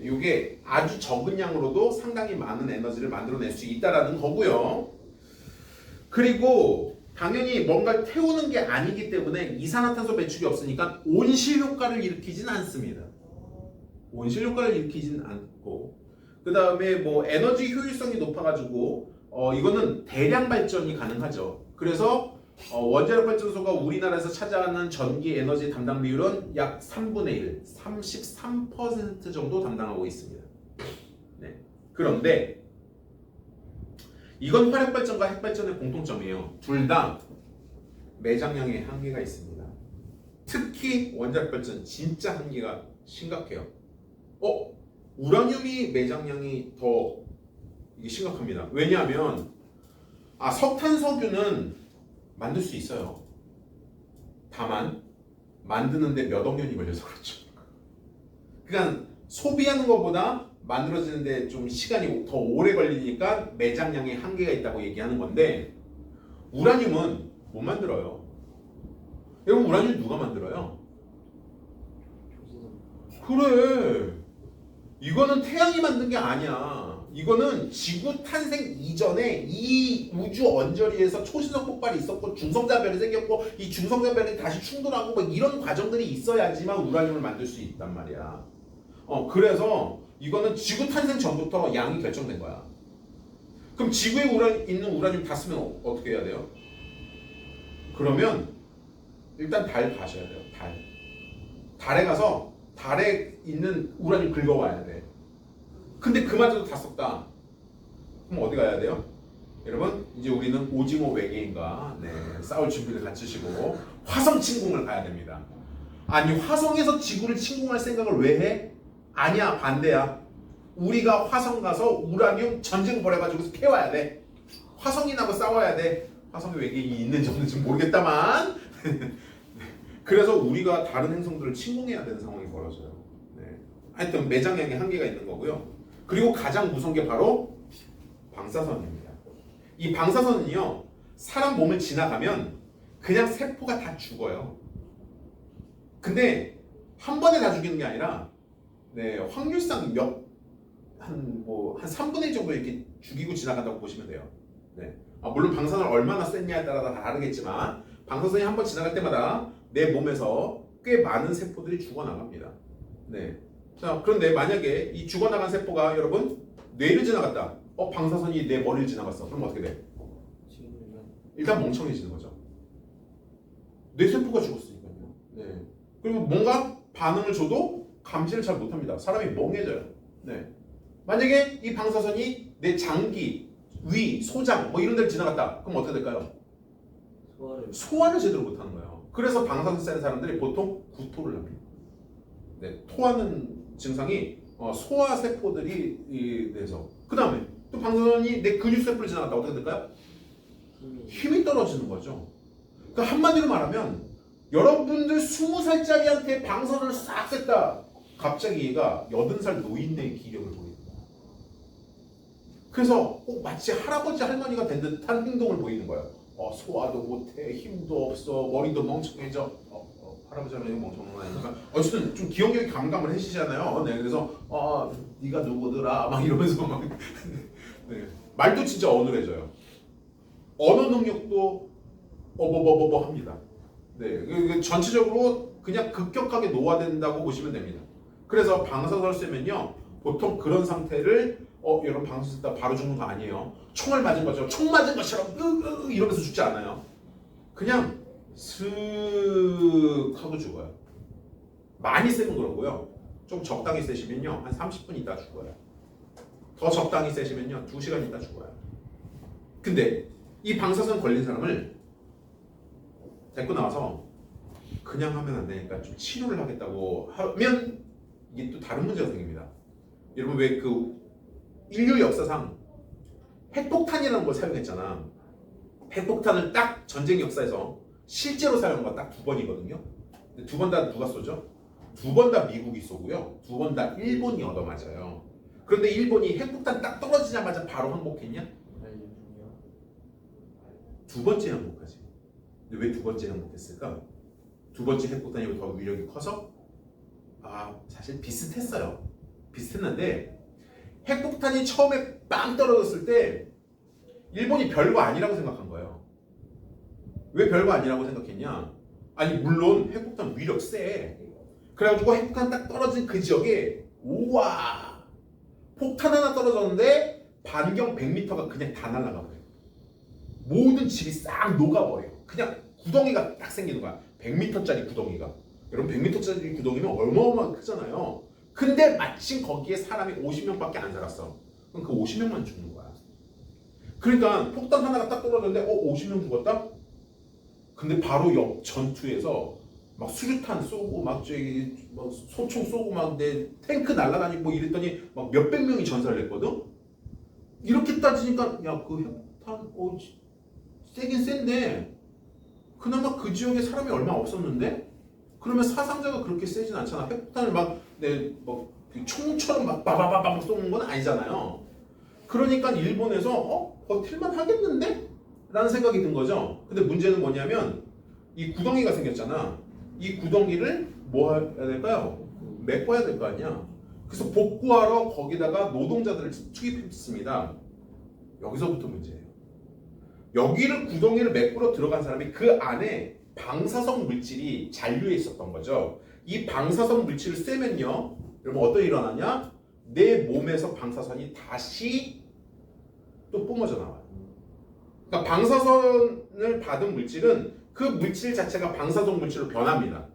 이게 아주 적은 양으로도 상당히 많은 에너지를 만들어낼 수 있다라는 거고요. 그리고 당연히 뭔가를 태우는 게 아니기 때문에 이산화탄소 배출이 없으니까 온실효과를 일으키진 않습니다. 온실효과를 일으키진 않고 그 다음에 에너지 효율성이 높아가지고 이거는 대량 발전이 가능하죠. 그래서 원자력 발전소가 우리나라에서 차지하는 전기 에너지 담당 비율은 약 3분의 1, 33% 정도 담당하고 있습니다. 네. 그런데 이건 화력발전과 핵발전의 공통점이에요. 둘 다 매장량에 한계가 있습니다. 특히 원자력 발전 진짜 한계가 심각해요. 우라늄이 매장량이 더 이게 심각합니다. 왜냐하면 석탄, 석유는 만들 수 있어요. 다만 만드는데 몇 억 년이 걸려서 그렇죠. 그러니까 소비하는 것보다 만들어지는데 좀 시간이 더 오래 걸리니까 매장량에 한계가 있다고 얘기하는 건데 우라늄은 못 만들어요. 여러분 우라늄 누가 만들어요? 그래. 이거는 태양이 만든 게 아니야. 이거는 지구 탄생 이전에 이 우주 언저리에서 초신성 폭발이 있었고 중성자별이 생겼고 이 중성자별이 다시 충돌하고 뭐 이런 과정들이 있어야지만 우라늄을 만들 수 있단 말이야. 그래서 이거는 지구 탄생 전부터 양이 결정된 거야. 그럼 지구에 있는 우라늄 다 쓰면 어떻게 해야 돼요? 그러면 일단 달 가셔야 돼요. 달에 가서 달에 있는 우라늄 긁어와야 돼. 근데 그마저도 다 썼다. 그럼 어디 가야 돼요? 여러분 이제 우리는 오징어 외계인과 싸울 준비를 갖추시고 화성 침공을 가야 됩니다. 아니 화성에서 지구를 침공할 생각을 왜 해? 아니야, 반대야. 우리가 화성 가서 우라늄 전쟁 벌여가지고 캐와야 돼. 화성인하고 싸워야 돼. 화성에 외계인이 있는지 없는지 모르겠다만 그래서 우리가 다른 행성들을 침공해야 되는 상황이 벌어져요. 하여튼 매장량에 한계가 있는 거고요. 그리고 가장 무서운 게 바로 방사선입니다. 이 방사선은요, 사람 몸을 지나가면 그냥 세포가 다 죽어요. 근데 한 번에 다 죽이는 게 아니라 확률상 한 3분의 1 정도 이렇게 죽이고 지나간다고 보시면 돼요. 물론 방사선을 얼마나 쐈냐에 따라 다 다르겠지만 방사선이 한 번 지나갈 때마다 내 몸에서 꽤 많은 세포들이 죽어나갑니다. 자, 그런데 만약에 이 죽어나간 세포가 여러분 뇌를 지나갔다. 방사선이 내 머리를 지나갔어. 그럼 어떻게 돼? 일단 멍청해지는 거죠. 뇌세포가 죽었으니까요. 그리고 뭔가 반응을 줘도 감지를 잘 못합니다. 사람이 멍해져요. 만약에 이 방사선이 내 장기, 위, 소장 뭐 이런 데를 지나갔다. 그럼 어떻게 될까요? 소화를 제대로 못하는 거예요. 그래서 방사선 센 사람들이 보통 구토를 합니다. 토하는 증상이 소화 세포들이 돼서 그 다음에 또 방사선이 내 근육 세포를 지나갔다. 어떻게 될까요? 힘이 떨어지는 거죠. 그러니까 한마디로 말하면 여러분들 20살짜리한테 방사선을 싹 쐈다. 갑자기 얘가 80살 노인네의 기력을 보입니다. 그래서 꼭 마치 할아버지 할머니가 된 듯한 행동을 보이는 거예요. 소화도 못해, 힘도 없어, 머리도 멍청해져. 할아버지 할머니가 멍청한 건 아니니까 어쨌든 좀 기억력이 감감을 해주시잖아요. 그래서 네가 누구더라 막 이러면서 막 말도 진짜 어눌해져요. 언어 능력도 어버버버버 합니다. 전체적으로 그냥 급격하게 노화된다고 보시면 됩니다. 그래서 방사선을 쏘면요 보통 그런 상태를 여러분 방사선 쐈다 바로 죽는 거 아니에요. 총을 맞은 것처럼 총 맞은 것처럼 이러면서 죽지 않아요. 그냥 슥 하고 죽어요. 많이 쐬면 그러고요. 좀 적당히 쐬시면요 한 30분 있다 죽어요. 더 적당히 쐬시면요 2시간 있다 죽어요. 근데 이 방사선 걸린 사람을 데리고 나와서 그냥 하면 안 되니까 좀 치료를 하겠다고 하면 이게 또 다른 문제가 생깁니다. 여러분 왜 그 인류 역사상 핵폭탄이라는 걸 사용했잖아. 핵폭탄을 딱 전쟁 역사에서 실제로 사용한 건 딱 2번이거든요. 2번 다 누가 쏘죠? 2번 다 미국이 쏘고요. 2번 다 일본이 얻어맞아요. 그런데 일본이 핵폭탄 딱 떨어지자마자 바로 항복했냐? 2번째 항복하지. 근데 왜 2번째 항복했을까? 2번째 핵폭탄이 더 위력이 커서? 사실 비슷했어요. 비슷했는데 핵폭탄이 처음에 빵 떨어졌을 때 일본이 별거 아니라고 생각한 거예요. 왜 별거 아니라고 생각했냐? 아니 물론 핵폭탄 위력 세. 그래가지고 핵폭탄 딱 떨어진 그 지역에 우와 폭탄 하나 떨어졌는데 반경 100m가 그냥 다 날아가 버려요. 모든 집이 싹 녹아버려요. 그냥 구덩이가 딱 생기는 거야. 100m짜리 구덩이가. 여러분 100m짜리 구덩이는 어마어마하게 크잖아요. 근데 마침 거기에 사람이 50명밖에 안 살았어. 그럼 그 50명만 죽는 거야. 그러니까 폭탄 하나가 딱 떨어졌는데 50명 죽었다? 근데 바로 옆 전투에서 막 수류탄 쏘고 막 저기 막 소총 쏘고 막 내 탱크 날아다니고 뭐 이랬더니 막 몇백 명이 전사를 했거든? 이렇게 따지니까 야 그 핵폭탄 세긴 센데 그나마 그 지역에 사람이 얼마 없었는데? 그러면 사상자가 그렇게 세진 않잖아. 핵폭탄을 막 총처럼 막 바바바박 쏘는 건 아니잖아요. 그러니까 일본에서 버틸만 하겠는데? 라는 생각이 든 거죠. 근데 문제는 뭐냐면 이 구덩이가 생겼잖아. 이 구덩이를 뭐 해야 될까요? 메꿔야 될 거 아니야. 그래서 복구하러 거기다가 노동자들을 투입했습니다. 여기서부터 문제예요. 여기를 구덩이를 메꾸러 들어간 사람이 그 안에 방사성 물질이 잔류해 있었던 거죠. 이 방사성 물질을 쐬면요, 여러분 어떤 일이 일어나냐? 내 몸에서 방사선이 다시 또 뿜어져 나와요. 그러니까 방사선을 받은 물질은 그 물질 자체가 방사성 물질로 변합니다.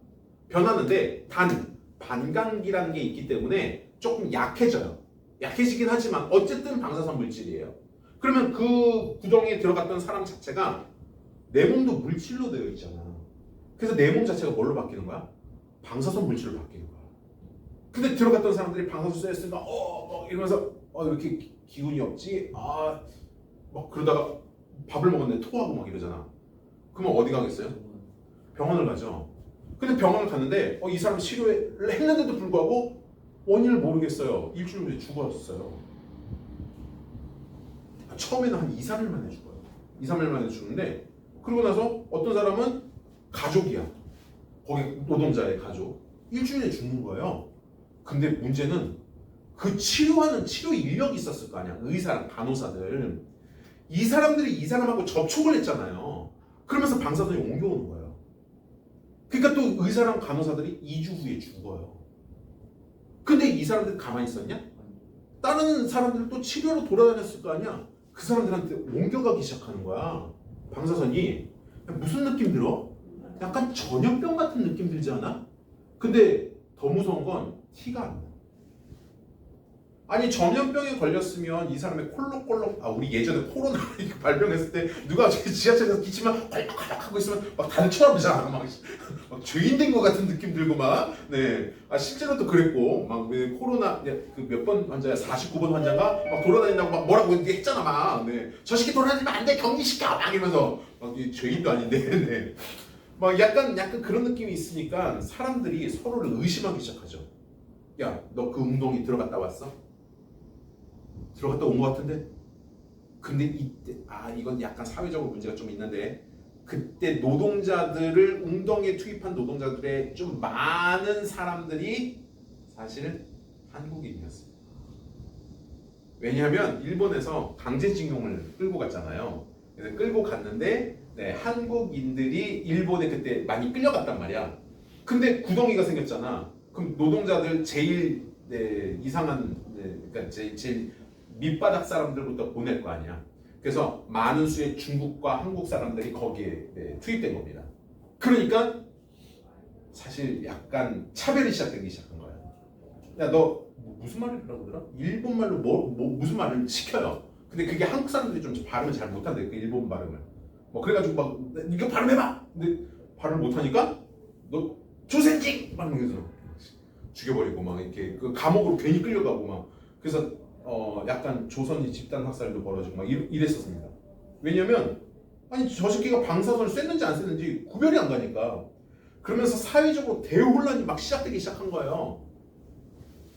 변하는데 단 반감기라는 게 있기 때문에 조금 약해져요. 약해지긴 하지만 어쨌든 방사선 물질이에요. 그러면 그 구덩이에 들어갔던 사람 자체가 내 몸도 물질로 되어 있잖아. 그래서 내 몸 자체가 뭘로 바뀌는 거야? 방사선 물질로 바뀌는 거야. 근데 들어갔던 사람들이 방사선 쐈으니까 이러면서 이렇게 기운이 없지? 막 그러다가 밥을 먹었는데 토하고 막 이러잖아. 그러면 어디 가겠어요? 병원을 가죠. 근데 병원을 갔는데 이 사람 치료를 했는데도 불구하고 원인을 모르겠어요. 일주일 후에 죽었어요. 처음에는 한 2, 3일 만에 죽어요. 2, 3일 만에 죽는데 그러고 나서 어떤 사람은 가족이야. 거기 노동자의 가족. 일주일에 죽는 거예요. 근데 문제는 그 치료하는 치료 인력이 있었을 거 아니야. 의사랑 간호사들. 이 사람들이 이 사람하고 접촉을 했잖아요. 그러면서 방사선이 옮겨오는 거예요. 그러니까 또 의사랑 간호사들이 2주 후에 죽어요. 근데 이 사람들 가만히 있었냐? 다른 사람들 또 치료로 돌아다녔을 거 아니야. 그 사람들한테 옮겨가기 시작하는 거야. 방사선이. 무슨 느낌 들어? 약간 전염병 같은 느낌 들지 않아? 근데 더 무서운 건 티가 안 나. 아니 전염병에 걸렸으면 이 사람의 콜록콜록 우리 예전에 코로나 발병했을 때 누가 지하철에서 기침만 콜록콜록 하고 있으면 막 다들 쳐다보잖아. 막 죄인 된 것 같은 느낌 들고 막 실제로도 그랬고 막 코로나 그 몇 번 환자야 49번 환자가 막 돌아다닌다고 막 뭐라고 했잖아 막 저 새끼 돌아다니면 안 돼 격리시켜 막 이러면서 막 죄인도 아닌데 막 약간 그런 느낌이 있으니까 사람들이 서로를 의심하기 시작하죠. 야 너 그 운동이 들어갔다 왔어? 들어갔다 온 것 같은데? 근데 이때 이건 약간 사회적으로 문제가 좀 있는데 그때 노동자들을 웅덩이에 투입한 노동자들의 좀 많은 사람들이 사실은 한국인이었어요. 왜냐하면 일본에서 강제징용을 끌고 갔잖아요. 그래서 끌고 갔는데 한국인들이 일본에 그때 많이 끌려갔단 말이야. 근데 구덩이가 생겼잖아. 그럼 노동자들 제일 이상한 그러니까 제일 밑바닥 사람들부터 보낼 거 아니야. 그래서 많은 수의 중국과 한국 사람들이 거기에 투입된 겁니다. 그러니까 사실 약간 차별이 시작되기 시작한 거야. 야, 너 무슨 말을 하라고 그러더라? 일본 말로 무슨 말을 시켜요. 근데 그게 한국 사람들이 좀 발음을 잘 못한대. 그 일본 발음을. 그래가지고 막 이거 발음해봐. 근데 발음을 못하니까 너 조센징 막 이러면서 죽여버리고 막 이렇게 그 감옥으로 괜히 끌려가고 막 그래서 약간 조선이 집단 학살도 벌어지고 막 이랬었습니다. 왜냐면 아니 저 새끼가 방사선을 쐈는지 안 쐈는지 구별이 안 가니까. 그러면서 사회적으로 대혼란이 막 시작되기 시작한 거예요.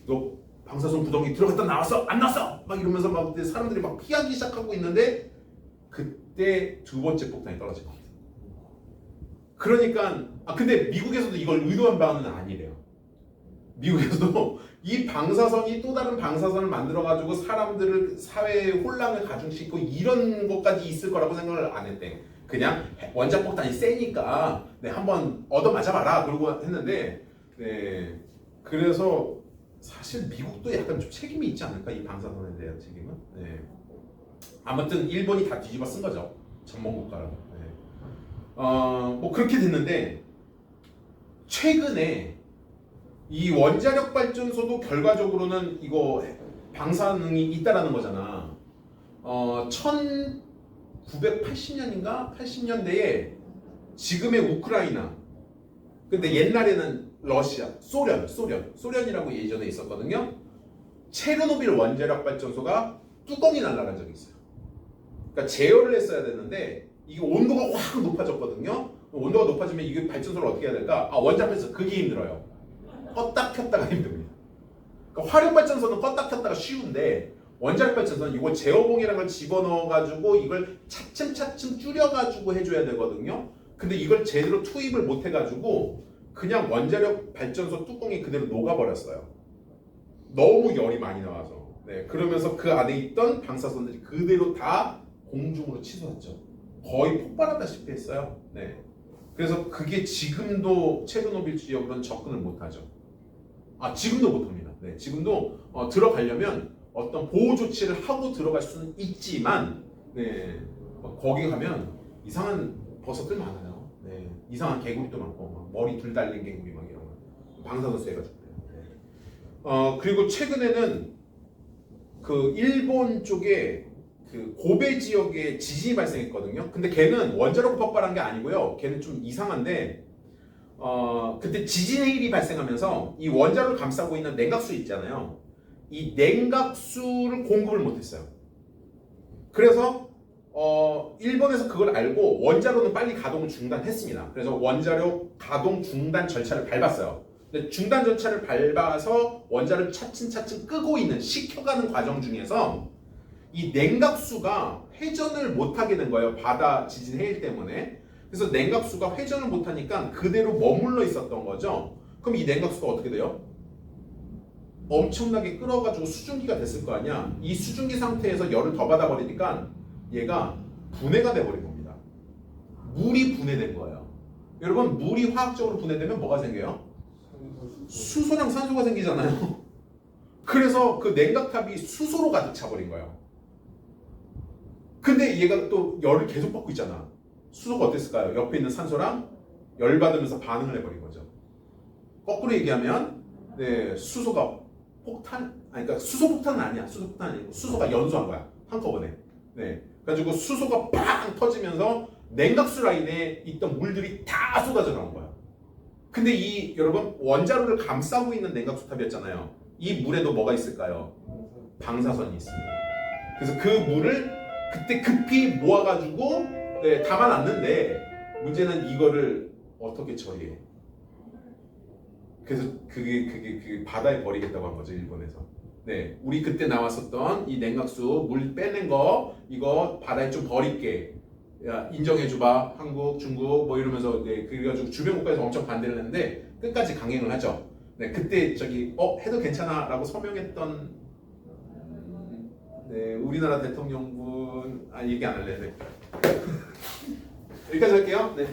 너 방사선 구덩이 들어갔다 나왔어? 안 나왔어? 막 이러면서 막 사람들이 막 피하기 시작하고 있는데 그때 두 번째 폭탄이 떨어진 겁니다. 그러니까 근데 미국에서도 이걸 의도한 바는 아니래요. 미국에서도 이 방사선이 또 다른 방사선을 만들어가지고 사람들을 사회에 혼란을 가중시키고 이런 것까지 있을 거라고 생각을 안 했대. 그냥 원자폭탄이 세니까 한번 얻어맞아봐라 그러고 했는데 그래서 사실 미국도 약간 좀 책임이 있지 않을까 이 방사선에 대한 책임은. 아무튼 일본이 다 뒤집어 쓴 거죠. 전범국가라고. 뭐 그렇게 됐는데 최근에 이 원자력 발전소도 결과적으로는 이거 방사능이 있다라는 거잖아. 1980년인가 80년대에 지금의 우크라이나, 근데 옛날에는 러시아, 소련이라고 예전에 있었거든요. 체르노빌 원자력 발전소가 뚜껑이 날아간 적이 있어요. 그러니까 제어를 했어야 되는데 이게 온도가 확 높아졌거든요. 온도가 높아지면 이게 발전소를 어떻게 해야 될까? 원자력 발전소 그게 힘들어요. 껐다 켰다가 힘듭니다. 그러니까 화력 발전소는 껐다 켰다가 쉬운데 원자력 발전소는 이거 제어봉이라는 걸 집어넣어가지고 이걸 차츰차츰 줄여가지고 해줘야 되거든요. 근데 이걸 제대로 투입을 못 해가지고 그냥 원자력 발전소 뚜껑이 그대로 녹아버렸어요. 너무 열이 많이 나와서. 네, 그러면서 그 안에 있던 방사선들이 그대로 다 공중으로 치솟았죠. 거의 폭발하다시피 했어요. 네. 그래서 그게 지금도 체르노빌 지역으로는 접근을 못하죠. 지금도 못합니다. 네, 지금도 들어가려면 어떤 보호 조치를 하고 들어갈 수는 있지만, 네, 거기 가면 이상한 버섯들 많아요. 네, 이상한 개구리도 많고, 막 머리 둘 달린 개구리 막 이런 거, 방사선 쐬가지고. 네. 그리고 최근에는 그 일본 쪽에 그 고베 지역에 지진이 발생했거든요. 근데 걔는 원자력 폭발한 게 아니고요. 걔는 좀 이상한데, 그때 지진 해일이 발생하면서 이 원자로를 감싸고 있는 냉각수 있잖아요. 이 냉각수를 공급을 못했어요. 그래서 일본에서 그걸 알고 원자로는 빨리 가동을 중단했습니다. 그래서 원자력 가동 중단 절차를 밟았어요. 근데 중단 절차를 밟아서 원자를 차츰차츰 끄고 있는, 식혀가는 과정 중에서 이 냉각수가 회전을 못하게 된 거예요. 바다 지진 해일 때문에. 그래서 냉각수가 회전을 못하니까 그대로 머물러 있었던 거죠. 그럼 이 냉각수가 어떻게 돼요? 엄청나게 끓어가지고 수증기가 됐을 거 아니야. 이 수증기 상태에서 열을 더 받아버리니까 얘가 분해가 돼버린 겁니다. 물이 분해된 거예요. 여러분, 물이 화학적으로 분해되면 뭐가 생겨요? 수소랑 산소가 생기잖아요. 그래서 그 냉각탑이 수소로 가득 차버린 거예요. 근데 얘가 또 열을 계속 받고 있잖아. 수소가 어땠을까요? 옆에 있는 산소랑 열 받으면서 반응을 해버린 거죠. 거꾸로 얘기하면, 네, 수소가 그러니까 수소 폭탄은 아니야. 수소 폭탄은 아니고 수소가 연소한 거야. 한꺼번에. 네, 그래가지고 수소가 팡 터지면서 냉각수 라인에 있던 물들이 다 쏟아져 나온 거야. 근데 이 여러분 원자로를 감싸고 있는 냉각수탑이었잖아요. 이 물에도 뭐가 있을까요? 방사선이 있습니다. 그래서 그 물을 그때 급히 모아가지고 네, 담아놨는데 문제는 이거를 어떻게 처리해? 그래서 그게 바다에 버리겠다고 한 거죠, 일본에서. 네, 우리 그때 나왔었던 이 냉각수 물 빼낸 거 이거 바다에 좀 버릴게. 야, 인정해줘봐, 한국, 중국 뭐 이러면서 네, 그래가지고 주변 국가에서 엄청 반대를 했는데 끝까지 강행을 하죠. 네, 그때 저기 해도 괜찮아라고 서명했던 네, 우리나라 대통령분 얘기 안 할래. 네. 여기까지 할게요. 네.